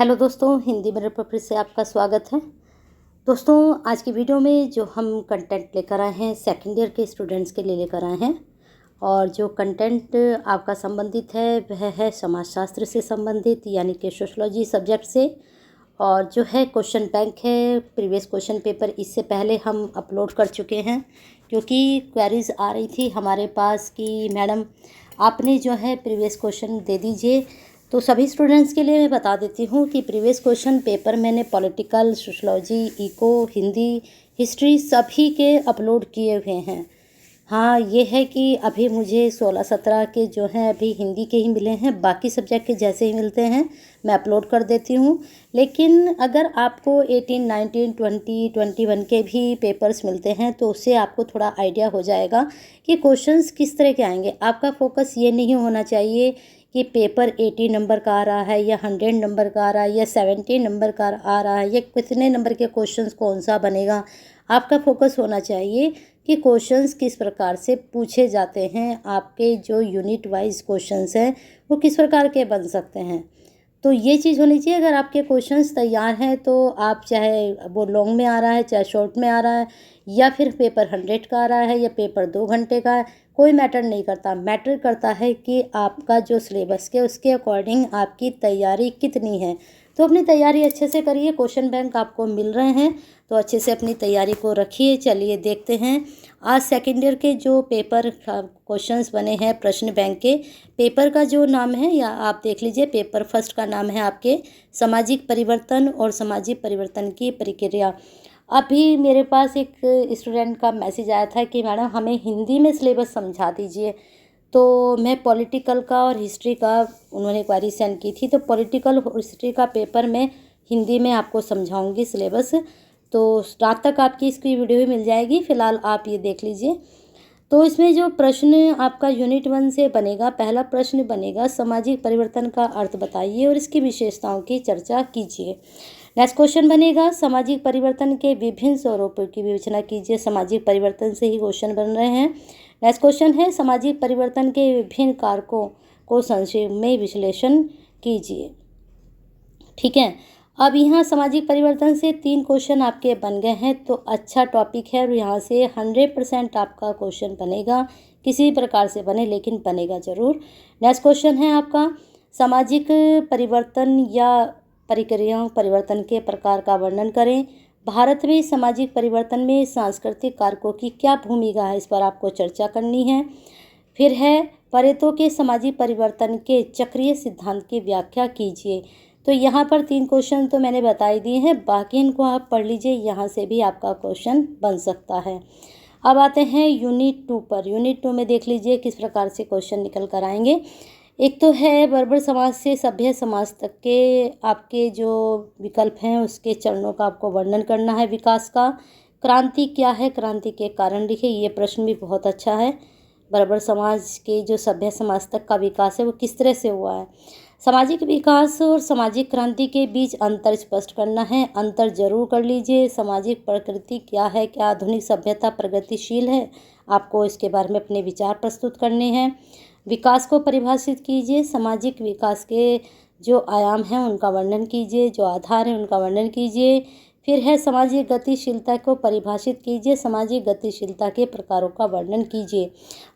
Hello दोस्तों, Hindi mirror पर फिर से आपका स्वागत है। दोस्तों, आज की वीडियो में जो हम कंटेंट लेकर आए हैं सेकेंड ईयर के स्टूडेंट्स के लिए लेकर आए हैं। और जो कंटेंट आपका संबंधित है वह है समाजशास्त्र से संबंधित, यानी कि सोशलॉजी सब्जेक्ट से। और जो है क्वेश्चन बैंक है, प्रीवियस क्वेश्चन पेपर इससे पहले हम अपलोड कर चुके हैं, क्योंकि क्वेरीज आ रही थी हमारे पास कि मैडम आपने जो है प्रीवियस क्वेश्चन दे दीजिए। तो सभी स्टूडेंट्स के लिए मैं बता देती हूँ कि प्रीवियस क्वेश्चन पेपर मैंने political, sociology, eco, Hindi, history सभी के अपलोड किए हुए हैं। हाँ, ये है कि अभी मुझे 16-17 के जो हैं अभी हिंदी के ही मिले हैं, बाकी सब्जेक्ट के जैसे ही मिलते हैं मैं अपलोड कर देती हूँ। लेकिन अगर आपको 18, 19, 20, 21 के भी पेपर्स मिलते हैं तो उससे आपको थोड़ा आइडिया हो जाएगा कि क्वेश्चंस किस तरह के आएंगे। आपका फोकस ये नहीं होना चाहिए कि पेपर 80 नंबर का आ रहा है या 100 नंबर का आ रहा है या 70 नंबर का आ रहा है या कितने नंबर के क्वेश्चंस कौन सा बनेगा। आपका फोकस होना चाहिए कि क्वेश्चंस किस प्रकार से पूछे जाते हैं, आपके जो यूनिट वाइज क्वेश्चंस हैं वो किस प्रकार के बन सकते हैं। तो ये चीज़ होनी चाहिए। अगर आपके क्वेश्चंस तैयार हैं तो आप चाहे वो लॉन्ग में आ रहा है, चाहे शॉर्ट में आ रहा है, या फिर पेपर 100 का आ रहा है या पेपर 2 घंटे का है, कोई मैटर नहीं करता। मैटर करता है कि आपका जो सिलेबस के उसके अकॉर्डिंग आपकी तैयारी कितनी है। तो अपनी तैयारी अच्छे से करिए। क्वेश्चन बैंक आपको मिल रहे हैं तो अच्छे से अपनी तैयारी को रखिए। चलिए देखते हैं आज सेकेंड ईयर के जो पेपर क्वेश्चंस बने हैं प्रश्न बैंक के। पेपर का जो नाम है या आप देख लीजिए, पेपर फर्स्ट का नाम है आपके सामाजिक परिवर्तन और सामाजिक परिवर्तन की प्रक्रिया। अभी मेरे पास एक स्टूडेंट का मैसेज आया था कि मैडम हमें हिंदी में सिलेबस समझा दीजिए। तो मैं पॉलिटिकल का और हिस्ट्री का उन्होंने क्वेरी सेंड की थी, तो पॉलिटिकल और हिस्ट्री का पेपर मैं हिंदी में आपको समझाऊंगी सिलेबस। तो रात तक आपकी इसकी वीडियो भी मिल जाएगी, फ़िलहाल आप ये देख लीजिए। तो इसमें जो प्रश्न आपका यूनिट 1 से बनेगा, पहला प्रश्न बनेगा सामाजिक परिवर्तन का अर्थ बताइए और इसकी विशेषताओं की चर्चा कीजिए। नेक्स्ट क्वेश्चन बनेगा सामाजिक परिवर्तन के विभिन्न स्वरूपों की विवेचना कीजिए। सामाजिक परिवर्तन से ही क्वेश्चन बन रहे हैं। नेक्स्ट क्वेश्चन है सामाजिक परिवर्तन के विभिन्न कारकों को संक्षेप में विश्लेषण कीजिए। ठीक है, अब यहाँ सामाजिक परिवर्तन से 3 क्वेश्चन आपके बन गए हैं, तो अच्छा टॉपिक है और यहाँ से 100% आपका क्वेश्चन बनेगा। किसी प्रकार से बने लेकिन बनेगा ज़रूर। नेक्स्ट क्वेश्चन है आपका सामाजिक परिवर्तन या प्रक्रियाओं परिवर्तन के प्रकार का वर्णन करें। भारत में सामाजिक परिवर्तन में सांस्कृतिक कारकों की क्या भूमिका है, इस पर आपको चर्चा करनी है। फिर है परेतो के सामाजिक परिवर्तन के चक्रीय सिद्धांत की व्याख्या कीजिए। तो यहाँ पर 3 क्वेश्चन तो मैंने बता ही दिए हैं, बाकी इनको आप पढ़ लीजिए, यहाँ से भी आपका क्वेश्चन बन सकता है। अब आते हैं यूनिट 2 पर। यूनिट 2 में देख लीजिए किस प्रकार से क्वेश्चन निकल कर आएंगे। एक तो है बर्बर समाज से सभ्य समाज तक के आपके जो विकल्प हैं उसके चरणों का आपको वर्णन करना है विकास का। क्रांति क्या है, क्रांति के कारण लिखिए। ये प्रश्न भी बहुत अच्छा है। बर्बर समाज के जो सभ्य समाज तक का विकास है वो किस तरह से हुआ है। सामाजिक विकास और सामाजिक क्रांति के बीच अंतर स्पष्ट करना है। अंतर जरूर कर लीजिए। सामाजिक प्रकृति क्या है, क्या आधुनिक सभ्यता प्रगतिशील है, आपको इसके बारे में अपने विचार प्रस्तुत करने हैं। विकास को परिभाषित कीजिए। सामाजिक विकास के जो आयाम हैं उनका वर्णन कीजिए, जो आधार हैं उनका वर्णन कीजिए। फिर है सामाजिक गतिशीलता को परिभाषित कीजिए। सामाजिक गतिशीलता के प्रकारों का वर्णन कीजिए।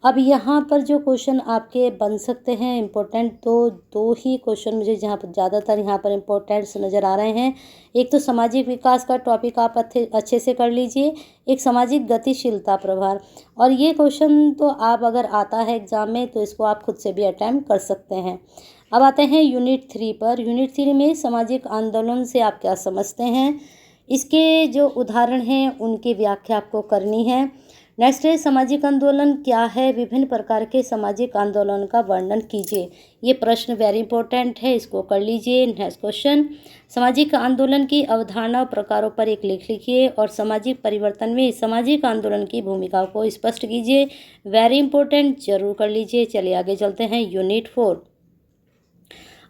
अब यहाँ पर जो क्वेश्चन आपके बन सकते हैं इम्पोर्टेंट, तो 2 ही क्वेश्चन मुझे जहाँ पर ज़्यादातर यहाँ पर इम्पोर्टेंट्स नज़र आ रहे हैं। एक तो सामाजिक विकास का टॉपिक आप अच्छे से कर लीजिए, एक सामाजिक गतिशीलता प्रभार। और ये क्वेश्चन तो आप अगर आता है एग्ज़ाम में तो इसको आप खुद से भी अटैम्प्ट कर सकते हैं। अब आते हैं यूनिट 3 पर। यूनिट 3 में सामाजिक आंदोलन से आप क्या समझते हैं, इसके जो उदाहरण हैं उनकी व्याख्या आपको करनी है। नेक्स्ट है सामाजिक आंदोलन क्या है, विभिन्न प्रकार के सामाजिक आंदोलन का वर्णन कीजिए। ये प्रश्न वेरी इंपॉर्टेंट है, इसको कर लीजिए। नेक्स्ट क्वेश्चन सामाजिक आंदोलन की अवधारणा और प्रकारों पर एक लेख लिखिए और सामाजिक परिवर्तन में सामाजिक आंदोलन की भूमिका को स्पष्ट कीजिए। वेरी इंपॉर्टेंट, जरूर कर लीजिए। चलिए आगे चलते हैं यूनिट 4।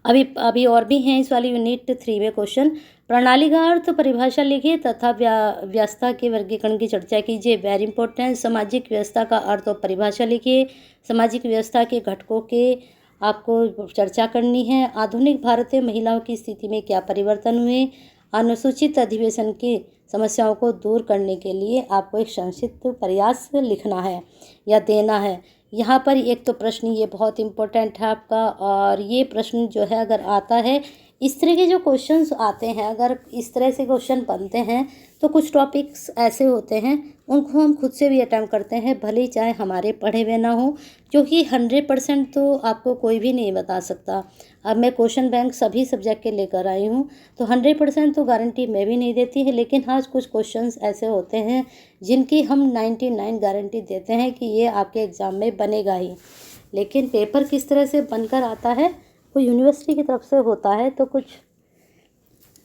अभी और भी हैं इस वाली यूनिट 3 में क्वेश्चन। प्रणाली का अर्थ परिभाषा लिखिए तथा व्यवस्था के वर्गीकरण की चर्चा कीजिए। वेरी इंपॉर्टेंट, सामाजिक व्यवस्था का अर्थ और परिभाषा लिखिए। सामाजिक व्यवस्था के घटकों के आपको चर्चा करनी है। आधुनिक भारतीय महिलाओं की स्थिति में क्या परिवर्तन हुए, अनुसूचित अधिवेशन की समस्याओं को दूर करने के लिए आपको एक संक्षिप्त प्रयास लिखना है या देना है। यहाँ पर एक तो प्रश्न ये बहुत इम्पोर्टेंट है आपका, और ये प्रश्न जो है अगर आता है, इस तरह के जो क्वेश्चंस आते हैं, अगर इस तरह से क्वेश्चन बनते हैं तो कुछ टॉपिक्स ऐसे होते हैं उनको हम खुद से भी अटेम्प्ट करते हैं, भले ही चाहे हमारे पढ़े हुए ना हो, क्योंकि 100% तो आपको कोई भी नहीं बता सकता। अब मैं क्वेश्चन बैंक सभी सब्जेक्ट के लेकर आई हूँ, तो 100% तो गारंटी मैं भी नहीं देती है, लेकिन हाँ कुछ क्वेश्चंस ऐसे होते हैं जिनकी हम 99 गारंटी देते हैं कि ये आपके एग्ज़ाम में बनेगा ही। लेकिन पेपर किस तरह से बनकर आता है वो यूनिवर्सिटी की तरफ से होता है, तो कुछ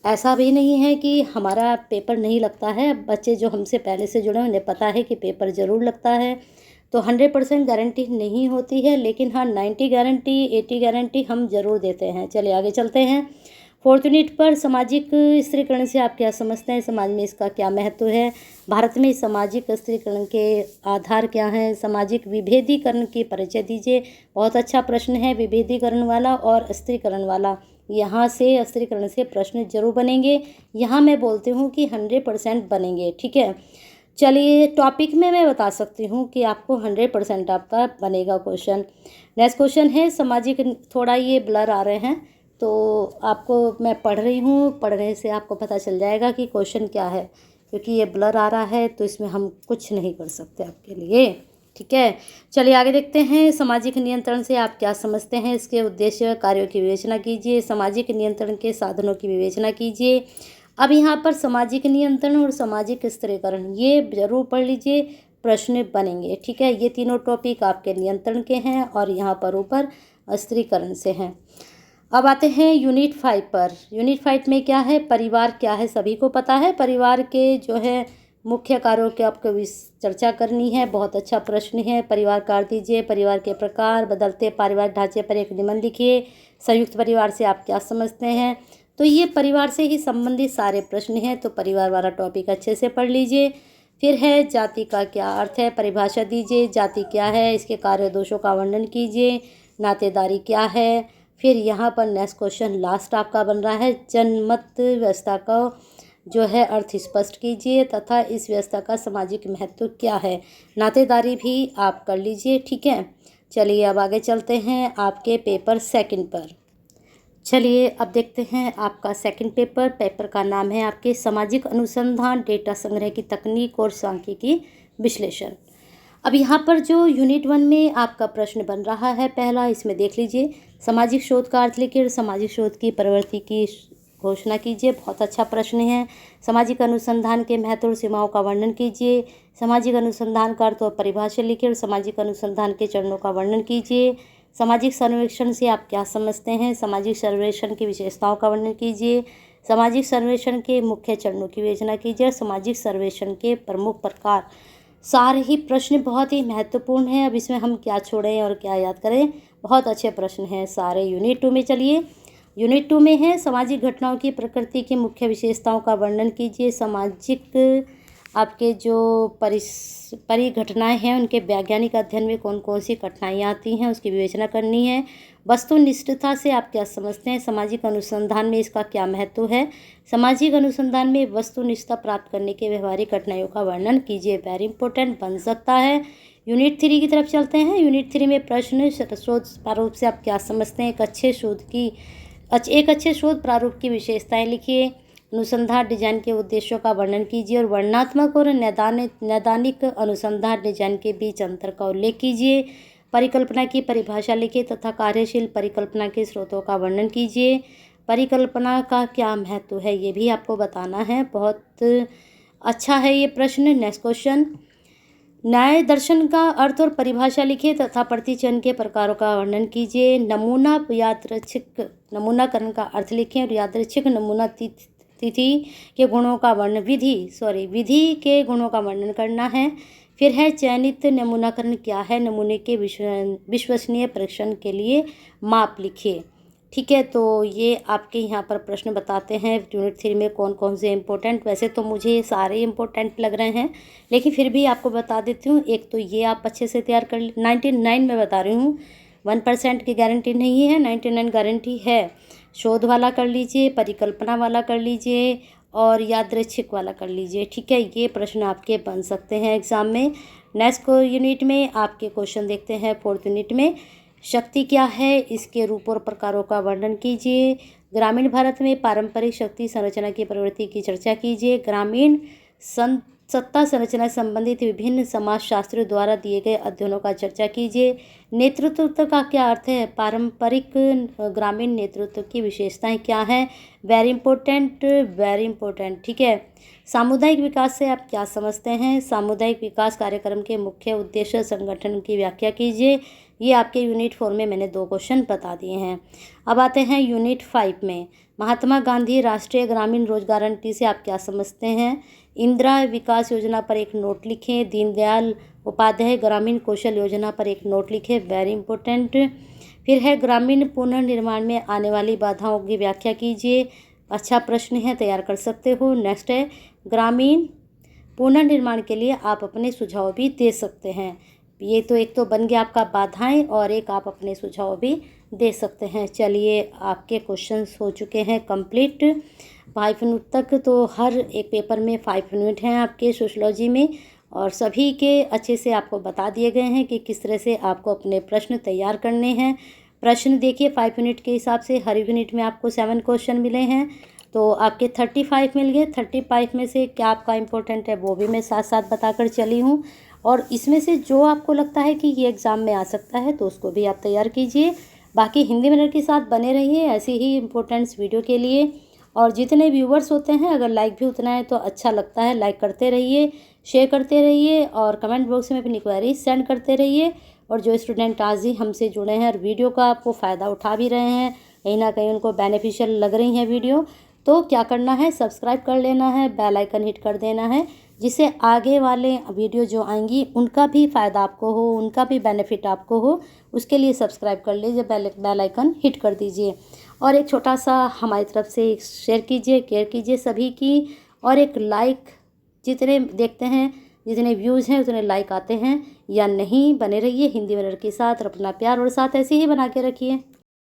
ऐसा भी नहीं है कि हमारा पेपर नहीं लगता है। बच्चे जो हमसे पहले से जुड़े हैं उन्हें पता है कि पेपर ज़रूर लगता है, तो 100% गारंटी नहीं होती है, लेकिन हाँ 90 गारंटी 80 गारंटी हम ज़रूर देते हैं। चलिए आगे चलते हैं। 4th यूनिट पर सामाजिक स्त्रीकरण से आप क्या समझते हैं, समाज में इसका क्या महत्व है, भारत में सामाजिक स्त्रीकरण के आधार क्या हैं, सामाजिक विभेदीकरण की परिचय दीजिए। बहुत अच्छा प्रश्न है, विभेदीकरण वाला और स्त्रीकरण वाला। यहाँ से स्त्रीकरण से प्रश्न जरूर बनेंगे, यहाँ मैं बोलती हूँ कि 100% बनेंगे। ठीक है, चलिए टॉपिक में मैं बता सकती हूँ कि आपको 100% आपका बनेगा क्वेश्चन। नेक्स्ट क्वेश्चन है सामाजिक, थोड़ा ये ब्लर आ रहे हैं तो आपको मैं पढ़ रही हूँ, पढ़ने से आपको पता चल जाएगा कि क्वेश्चन क्या है, क्योंकि ये ब्लर आ रहा है तो इसमें हम कुछ नहीं कर सकते आपके लिए। ठीक है, चलिए आगे देखते हैं। सामाजिक नियंत्रण से आप क्या समझते हैं, इसके उद्देश्य कार्यों की विवेचना कीजिए, सामाजिक नियंत्रण के साधनों की विवेचना कीजिए। अब यहाँ पर सामाजिक नियंत्रण और सामाजिक स्त्रीकरण ये जरूर पढ़ लीजिए, प्रश्न बनेंगे। ठीक है, ये तीनों टॉपिक आपके नियंत्रण के हैं और यहाँ पर ऊपर स्त्रीकरण से हैं। अब आते हैं यूनिट 5 पर। यूनिट 5 में क्या है, परिवार क्या है, सभी को पता है। परिवार के जो है मुख्य कार्यों की आपको चर्चा करनी है। बहुत अच्छा प्रश्न है, परिवार कार्य दीजिए, परिवार के प्रकार, बदलते पारिवारिक ढांचे पर एक निबंध लिखिए, संयुक्त परिवार से आप क्या समझते हैं। तो ये परिवार से ही संबंधित सारे प्रश्न हैं, तो परिवार वाला टॉपिक अच्छे से पढ़ लीजिए। फिर है जाति का क्या अर्थ है, परिभाषा दीजिए, जाति क्या है, इसके कार्य दोषों का वर्णन कीजिए, नातेदारी क्या है। फिर यहाँ पर नेक्स्ट क्वेश्चन लास्ट आपका बन रहा है, जनमत व्यवस्था का जो है अर्थ स्पष्ट कीजिए तथा इस व्यवस्था का सामाजिक महत्व क्या है। नातेदारी भी आप कर लीजिए। ठीक है, चलिए अब आगे चलते हैं आपके पेपर 2 पर। चलिए अब देखते हैं आपका 2 पेपर। पेपर का नाम है आपके सामाजिक अनुसंधान, डेटा संग्रह की तकनीक और सांख्यिकी विश्लेषण। अब यहाँ पर जो यूनिट 1 में आपका प्रश्न बन रहा है पहला, इसमें देख लीजिए, सामाजिक शोध का अर्थ लिखिए, सामाजिक शोध की प्रवृत्ति की घोषणा कीजिए। बहुत अच्छा प्रश्न है। सामाजिक अनुसंधान के महत्व और सीमाओं का वर्णन कीजिए, सामाजिक अनुसंधान का अर्थ और परिभाषा लिखिए और सामाजिक अनुसंधान के चरणों का वर्णन कीजिए। सामाजिक सर्वेक्षण से आप क्या समझते हैं, सामाजिक सर्वेक्षण की विशेषताओं का वर्णन कीजिए, सामाजिक सर्वेक्षण के मुख्य चरणों की विवेचना कीजिए और सामाजिक सर्वेक्षण के प्रमुख प्रकार। सारे ही प्रश्न बहुत ही महत्वपूर्ण हैं। अब इसमें हम क्या छोड़ें और क्या याद करें, बहुत अच्छे प्रश्न हैं सारे। यूनिट 2 में चलिए, यूनिट 2 में है सामाजिक घटनाओं की प्रकृति की मुख्य विशेषताओं का वर्णन कीजिए। सामाजिक आपके जो परिघटनाएं हैं उनके वैज्ञानिक अध्ययन में कौन कौन सी कठिनाइयाँ आती हैं उसकी विवेचना करनी है। वस्तुनिष्ठता से आप क्या समझते हैं, सामाजिक अनुसंधान में इसका क्या महत्व है। सामाजिक अनुसंधान में वस्तुनिष्ठता प्राप्त करने के व्यवहारिक कठिनाइयों का वर्णन कीजिए, वेरी इंपॉर्टेंट बन सकता है। यूनिट 3 की तरफ चलते हैं। यूनिट 3 में प्रश्न शोध प्रारूप से आप क्या समझते हैं, एक अच्छे शोध प्रारूप की विशेषताएं लिखिए, अनुसंधान डिजाइन के उद्देश्यों का वर्णन कीजिए और वर्णनात्मक और नैदानिक अनुसंधान डिजाइन के बीच अंतर का उल्लेख कीजिए। परिकल्पना की परिभाषा लिखिए तथा कार्यशील परिकल्पना के स्रोतों का वर्णन कीजिए। परिकल्पना का क्या महत्व है ये भी आपको बताना है। बहुत अच्छा है ये प्रश्न। नेक्स्ट क्वेश्चन, न्याय दर्शन का अर्थ और परिभाषा लिखिए तथा प्रतिचयन के प्रकारों का वर्णन कीजिए। नमूनाकरण का अर्थ लिखें और यादृच्छिक नमूना तिथि के गुणों का वर्णन विधि के गुणों का वर्णन करना है। फिर है चयनित नमूनाकरण क्या है, नमूने के विश्वसनीय परीक्षण के लिए माप लिखिए। ठीक है, तो ये आपके यहाँ पर प्रश्न बताते हैं यूनिट 3 में कौन कौन से इम्पोर्टेंट। वैसे तो मुझे सारे इम्पोर्टेंट लग रहे हैं, लेकिन फिर भी आपको बता देती हूँ। एक तो ये आप अच्छे से तैयार कर 99 में बता रही हूँ, 1% की गारंटी नहीं है, 99 गारंटी है। शोध वाला कर लीजिए, परिकल्पना वाला कर लीजिए और यादृच्छिक वाला कर लीजिए। ठीक है, ये प्रश्न आपके बन सकते हैं एग्ज़ाम में। नेक्स्ट को यूनिट में आपके क्वेश्चन देखते हैं। 4th यूनिट में शक्ति क्या है, इसके रूप और प्रकारों का वर्णन कीजिए। ग्रामीण भारत में पारंपरिक शक्ति संरचना की प्रवृत्ति की चर्चा कीजिए। ग्रामीण सत्ता संरचना संबंधित विभिन्न समाजशास्त्रियों द्वारा दिए गए अध्ययनों का चर्चा कीजिए। नेतृत्व का क्या अर्थ है, पारंपरिक ग्रामीण नेतृत्व की विशेषताएं क्या हैं। Very important. ठीक है, सामुदायिक विकास से आप क्या समझते हैं। सामुदायिक विकास कार्यक्रम के मुख्य उद्देश्य संगठन की व्याख्या कीजिए। ये आपके यूनिट 4 में मैंने 2 क्वेश्चन बता दिए हैं। अब आते हैं यूनिट 5 में। महात्मा गांधी राष्ट्रीय ग्रामीण रोजगार गारंटी से आप क्या समझते हैं। इंदिरा विकास योजना पर एक नोट लिखें। दीनदयाल उपाध्याय ग्रामीण कौशल योजना पर एक नोट लिखें। Very important. फिर है ग्रामीण पुनर्निर्माण में आने वाली बाधाओं की व्याख्या कीजिए। अच्छा प्रश्न है, तैयार कर सकते हो। नेक्स्ट है ग्रामीण पुनर्निर्माण के लिए आप अपने सुझाव भी दे सकते हैं। ये तो एक तो बन गया आपका बाधाएं और एक आप अपने सुझाव भी दे सकते हैं। चलिए, आपके क्वेश्चंस हो चुके हैं कंप्लीट 5 यूनिट तक। तो हर एक पेपर में 5 यूनिट हैं आपके सोशियोलॉजी में और सभी के अच्छे से आपको बता दिए गए हैं कि किस तरह से आपको अपने प्रश्न तैयार करने हैं। प्रश्न देखिए 5 यूनिट के हिसाब से हर यूनिट में आपको 7 क्वेश्चन मिले हैं, तो आपके 35 मिल गए। 35 में से क्या आपका इम्पोर्टेंट है वो भी मैं साथ साथ बताकर चली हूँ और इसमें से जो आपको लगता है कि ये एग्ज़ाम में आ सकता है तो उसको भी आप तैयार कीजिए। बाकी हिंदी मिनट के साथ बने रहिए ऐसे ही इम्पोर्टेंट्स वीडियो के लिए। और जितने व्यूवर्स होते हैं अगर लाइक भी उतना है तो अच्छा लगता है, लाइक करते रहिए, शेयर करते रहिए और कमेंट बॉक्स में अपनी क्वेरीज सेंड करते रहिए। और जो स्टूडेंट आज ही हमसे जुड़े हैं और वीडियो का आपको फ़ायदा उठा भी रहे हैं, कहीं ना कहीं उनको बेनिफिशियल लग रही है वीडियो, तो क्या करना है, सब्सक्राइब कर लेना है, बेल आइकन हिट कर देना है, जिससे आगे वाले वीडियो जो आएंगी उनका भी फ़ायदा आपको हो, उनका भी बेनिफिट आपको हो। उसके लिए सब्सक्राइब कर लीजिए, बेल आइकन हिट कर दीजिए और एक छोटा सा हमारी तरफ से शेयर कीजिए, केयर कीजिए सभी की। और एक लाइक, जितने देखते हैं, जितने व्यूज़ हैं उतने लाइक आते हैं या नहीं, बने रहिए हिंदी मिनट के साथ और अपना प्यार और साथ ऐसे ही बना के रखिए।